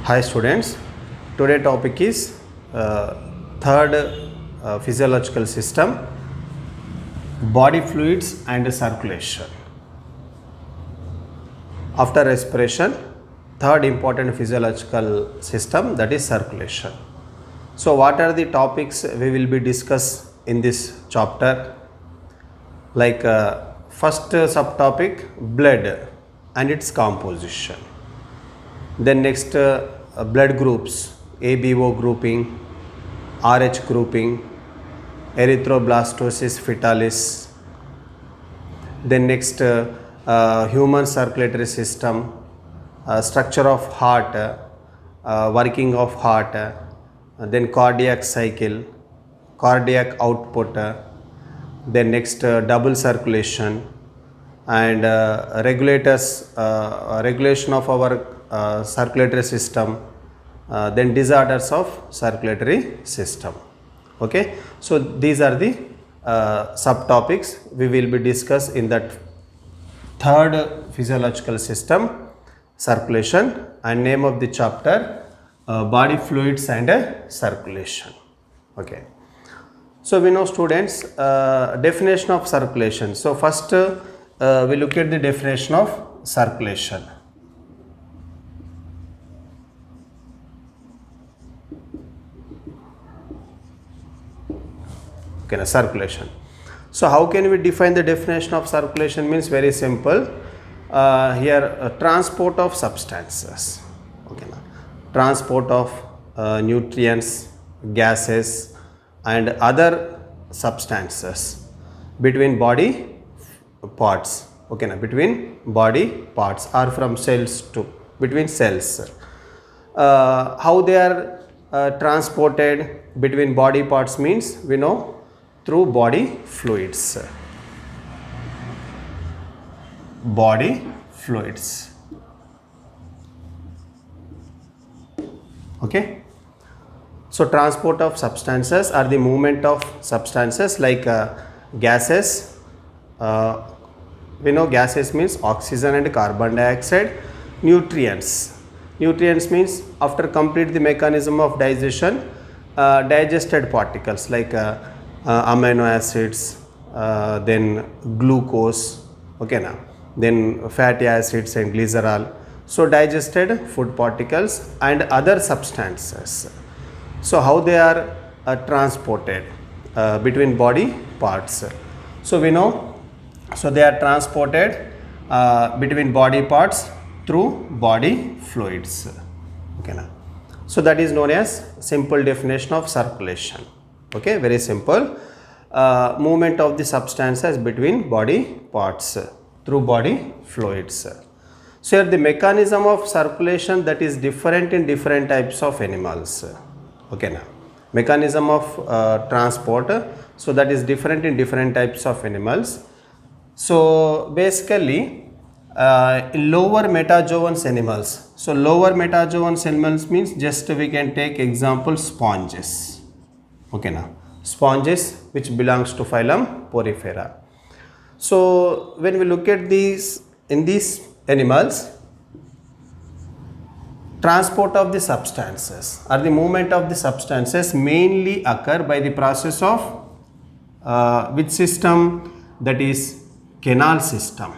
Hi students, today topic is third physiological system, body fluids and circulation. After respiration, third important physiological system, that is circulation. So what are the topics we will be discuss in this chapter? Like first subtopic, blood and its composition. Then next blood groups, ABO grouping, RH grouping, erythroblastosis fetalis. Then next human circulatory system, structure of heart, working of heart, then cardiac cycle, cardiac output, then next double circulation, and regulation of our circulatory system, then disorders of circulatory system. Okay, so these are the subtopics we will be discussed in that third physiological system, circulation, and name of the chapter body fluids and circulation. Okay, so we know students definition of circulation. So first we look at the definition of circulation. Okay, circulation. So how can we define the definition of circulation? Means very simple. Here transport of substances. Okay, transport of nutrients, gases and other substances between body parts. Okay, between body parts or from cells to between cells. How they are transported between body parts means we know through body fluids. Body fluids. Okay. So transport of substances are the movement of substances like gases. We know gases means oxygen and carbon dioxide. Nutrients. Nutrients means after complete the mechanism of digestion, digested particles like amino acids, then glucose, okay now, then fatty acids and glycerol. So digested food particles and other substances. So how they are transported between body parts. So we know, so they are transported between body parts through body fluids. Okay now. So that is known as simple definition of circulation. Okay, very simple. Movement of the substances between body parts through body fluids. So here the mechanism of circulation that is different in different types of animals. Okay now, mechanism of transport, so that is different in different types of animals. So basically lower metazoans animals. So lower metazoans animals means just we can take example sponges. Okay now, sponges which belongs to phylum Porifera. So when we look at these, in these animals, transport of the substances or the movement of the substances mainly occur by the process of which system, that is canal system.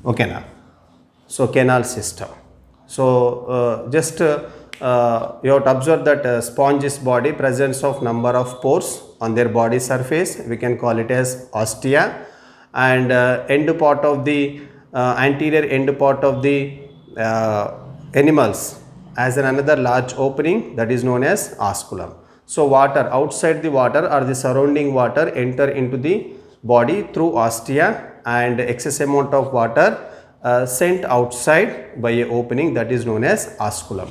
Okay now, so canal system. So just you have to observe that sponge's body presence of number of pores on their body surface, we can call it as ostia, and end part of the anterior end part of the animals as another large opening, that is known as osculum. So water outside the water or the surrounding water enter into the body through ostia, and excess amount of water sent outside by a opening, that is known as osculum.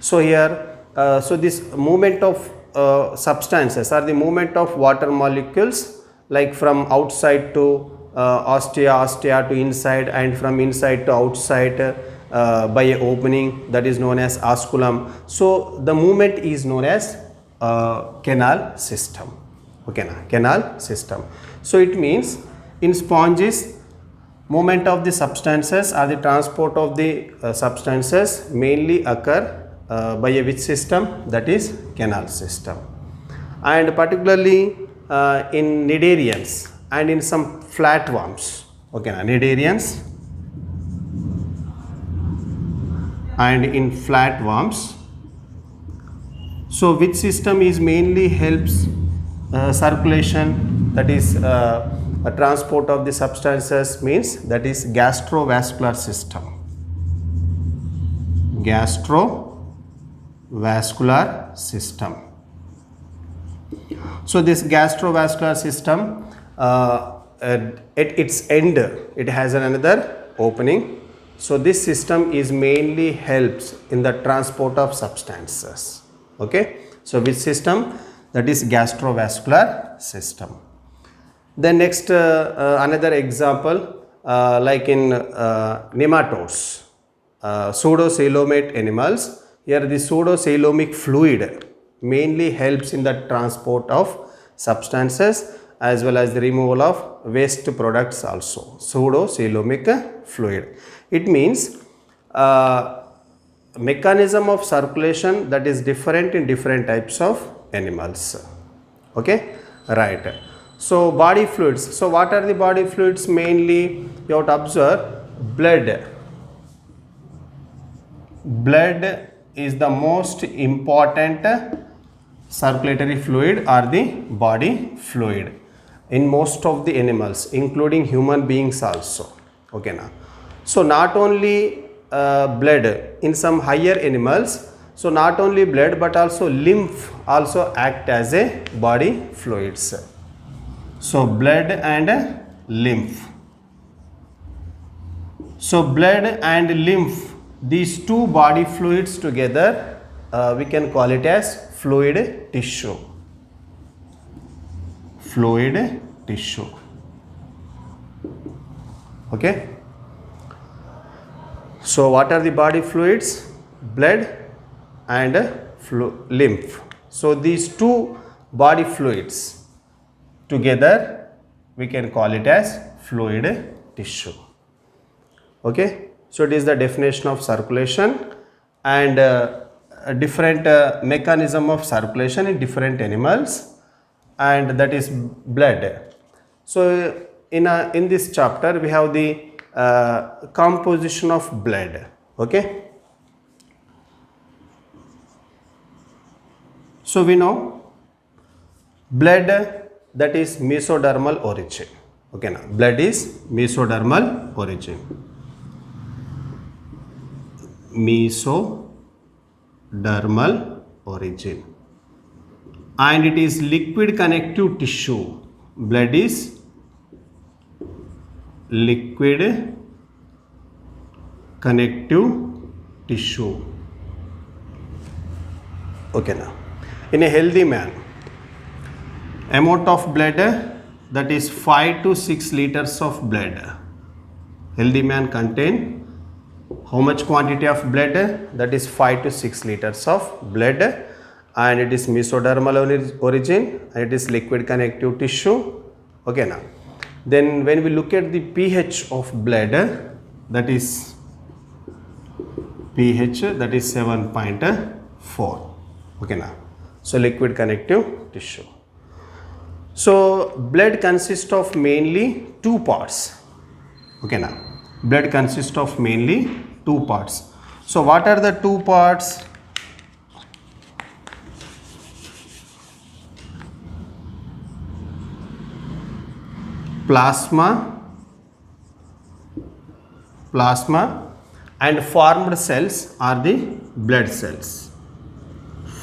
So here so this movement of substances or the movement of water molecules like from outside to ostia to inside, and from inside to outside by a opening, that is known as osculum. So the movement is known as canal system. Okay, canal system. So it means in sponges Movement of the substances or the transport of the substances mainly occur by a which system? That is canal system. And particularly in cnidarians and in some flatworms, okay, cnidarians and in flatworms. So which system is mainly helps circulation, that is a transport of the substances, means that is gastrovascular system. Gastrovascular system. So this gastrovascular system, at its end it has another opening. So this system is mainly helps in the transport of substances. Okay. So which system? That is gastrovascular system. Then next another example like in nematodes, pseudocoelomate animals. Here the pseudocoelomic fluid mainly helps in the transport of substances as well as the removal of waste products also. Pseudocoelomic fluid. It means mechanism of circulation that is different in different types of animals. Okay, right. So body fluids. So what are the body fluids? Mainly you have to observe blood. Blood is the most important circulatory fluid or the body fluid in most of the animals, including human beings also. Okay, now. So not only blood in some higher animals. So not only blood but also lymph also act as a body fluids. So blood and lymph. So blood and lymph, these two body fluids together, we can call it as fluid tissue. Fluid tissue. Okay. So what are the body fluids? Blood and lymph. So these two body fluids together we can call it as fluid tissue. Okay. So it is the definition of circulation and a different mechanism of circulation in different animals, and that is blood. So in this chapter we have the composition of blood. Okay. So we know blood, that is mesodermal origin. Okay, now blood is mesodermal origin. Mesodermal origin, and it is liquid connective tissue. Blood is liquid connective tissue. Okay, now in a healthy man, amount of blood, that is 5 to 6 liters of blood. Healthy man contain how much quantity of blood? That is 5 to 6 liters of blood, and it is mesodermal origin, and it is liquid connective tissue. Okay, now then when we look at the pH of blood, that is pH, that is 7.4. Okay, now so liquid connective tissue. So blood consists of mainly two parts. Okay, now blood consists of mainly two parts. So what are the two parts? Plasma and formed cells are the blood cells.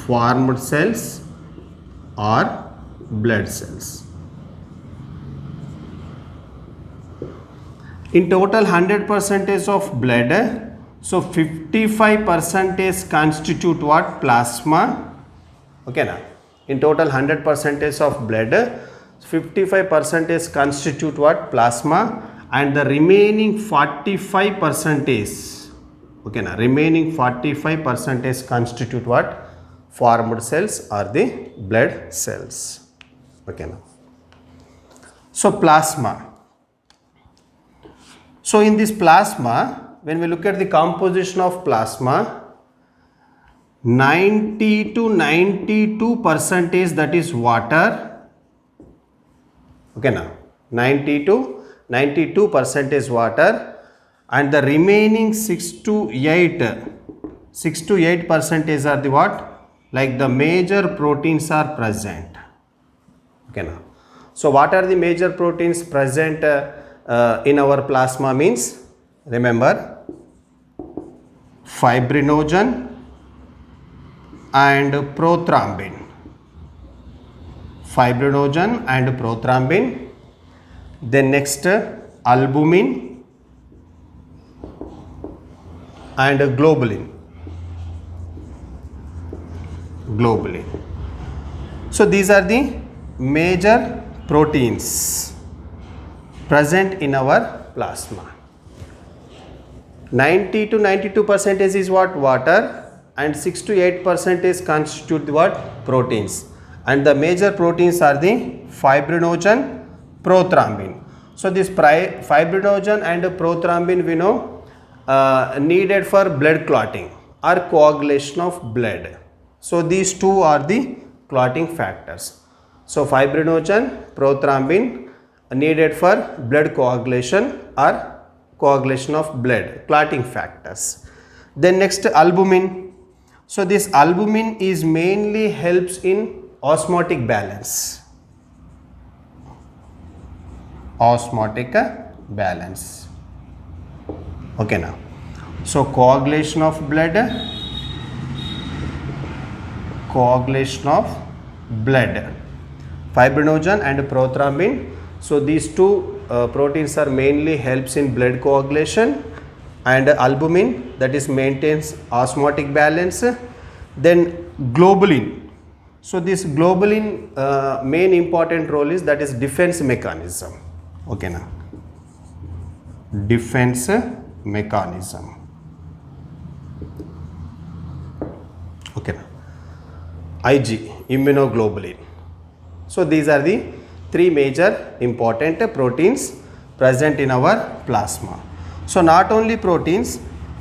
Formed cells are blood cells. In total 100% of blood, so 55% constitute what? Plasma. Okay, now in total 100% of blood, 55% constitute what? Plasma, and the remaining 45%, okay, now remaining 45% constitute what? Formed cells or the blood cells. Okay, now so plasma. So in this plasma, when we look at the composition of plasma, 90 to 92% that is water. Okay, now 90 to 92% is water, and the remaining 6 to 8% are the what? Like the major proteins are present. Okay, now. So what are the major proteins present in our plasma means? Remember, fibrinogen and prothrombin. Fibrinogen and prothrombin. Then next, albumin and globulin. So these are the major proteins present in our plasma. 90 to 92% is what? Water, and 6 to 8% is constitute what? Proteins. And the major proteins are the fibrinogen, prothrombin. So this fibrinogen and prothrombin we know needed for blood clotting or coagulation of blood. So these two are the clotting factors. So fibrinogen, prothrombin needed for blood coagulation or coagulation of blood, clotting factors. Then next, albumin. So this albumin is mainly helps in osmotic balance. Osmotic balance. Okay, now. So coagulation of blood. Fibrinogen and prothrombin. So these two proteins are mainly helps in blood coagulation, and albumin that is maintains osmotic balance. Then globulin. So this globulin main important role is that is defense mechanism. Okay, now defense mechanism. Okay, now Ig, immunoglobulin. So these are the three major important proteins present in our plasma. So not only proteins,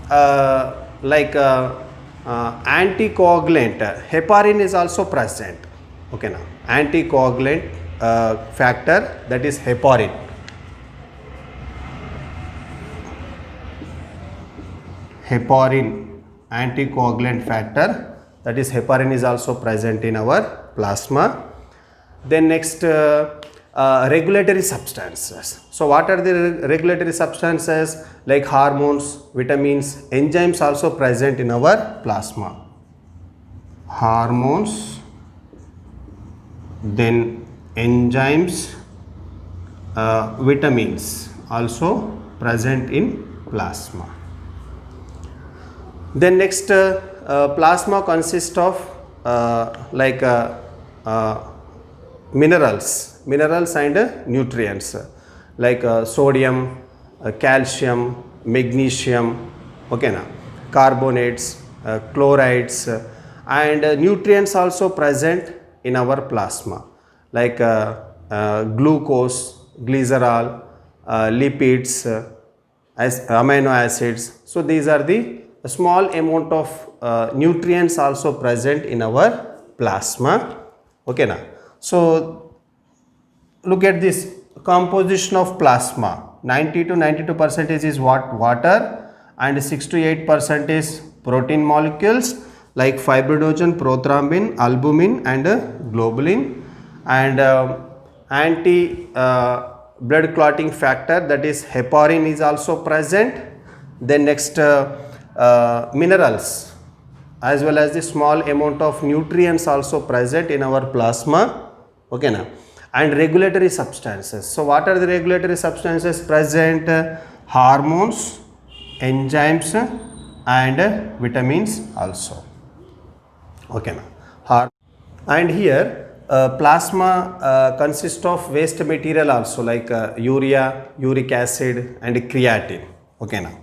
anticoagulant heparin is also present. Okay, now anticoagulant factor, that is heparin. Anticoagulant factor, that is heparin, is also present in our plasma. Then next, regulatory substances. So what are the regulatory substances? Like hormones, vitamins, enzymes also present in our plasma. Hormones, then enzymes, vitamins also present in plasma. Then next, plasma consists of minerals and nutrients like sodium, calcium, magnesium, okay, na, carbonates, chlorides, and nutrients also present in our plasma like glucose, glycerol, lipids, amino acids. So these are the small amount of nutrients also present in our plasma. Okay, na. So look at this composition of plasma. 90 to 92% is what? Water, and 6 to 8% is protein molecules like fibrinogen, prothrombin, albumin and globulin, and anti blood clotting factor, that is heparin, is also present. Then next, minerals as well as the small amount of nutrients also present in our plasma. Okay, now, and regulatory substances. So what are the regulatory substances present? Hormones, enzymes and vitamins also. Okay, now, and here plasma consists of waste material also like urea, uric acid and creatine. Okay, now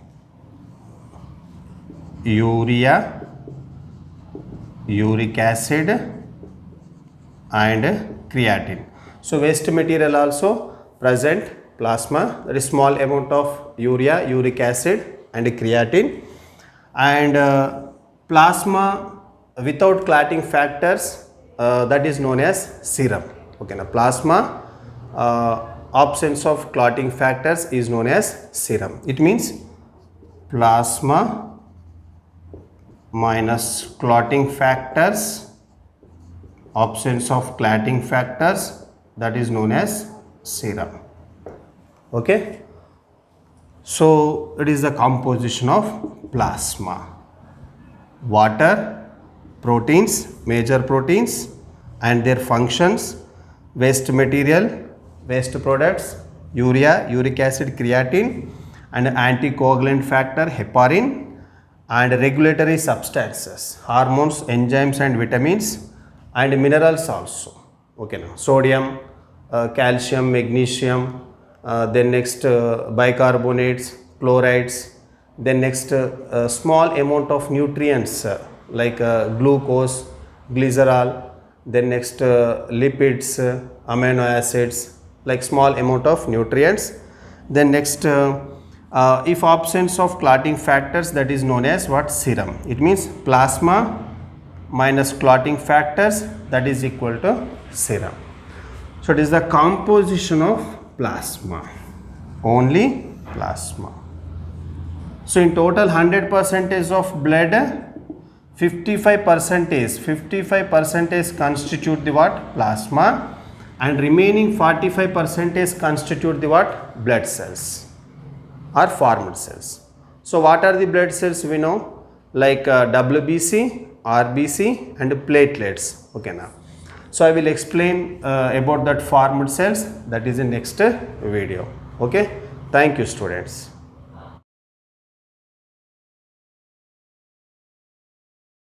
urea, uric acid and creatine. So waste material also present plasma, that is small amount of urea, uric acid and creatine, and plasma without clotting factors, that is known as serum. Okay, now plasma absence of clotting factors is known as serum. It means plasma minus clotting factors, absence of clotting factors, that is known as serum. Okay, so it is the composition of plasma: water, proteins, major proteins and their functions, waste material, waste products, urea, uric acid, creatine, and anticoagulant factor heparin, and regulatory substances, hormones, enzymes and vitamins, and minerals also. Okay, now sodium, calcium, magnesium, then next bicarbonates, chlorides, then next small amount of nutrients like glucose, glycerol, then next lipids, amino acids, like small amount of nutrients. Then next if absence of clotting factors, that is known as what? Serum. It means plasma minus clotting factors, that is equal to serum. So it is the composition of plasma, only plasma. So in total 100% of blood, 55% constitute the what? Plasma, and remaining 45% constitute the what? Blood cells or formed cells. So what are the blood cells we know? Like WBC, RBC and platelets. Okay, now so I will explain about that formed cells, that is in next video. Okay, thank you students.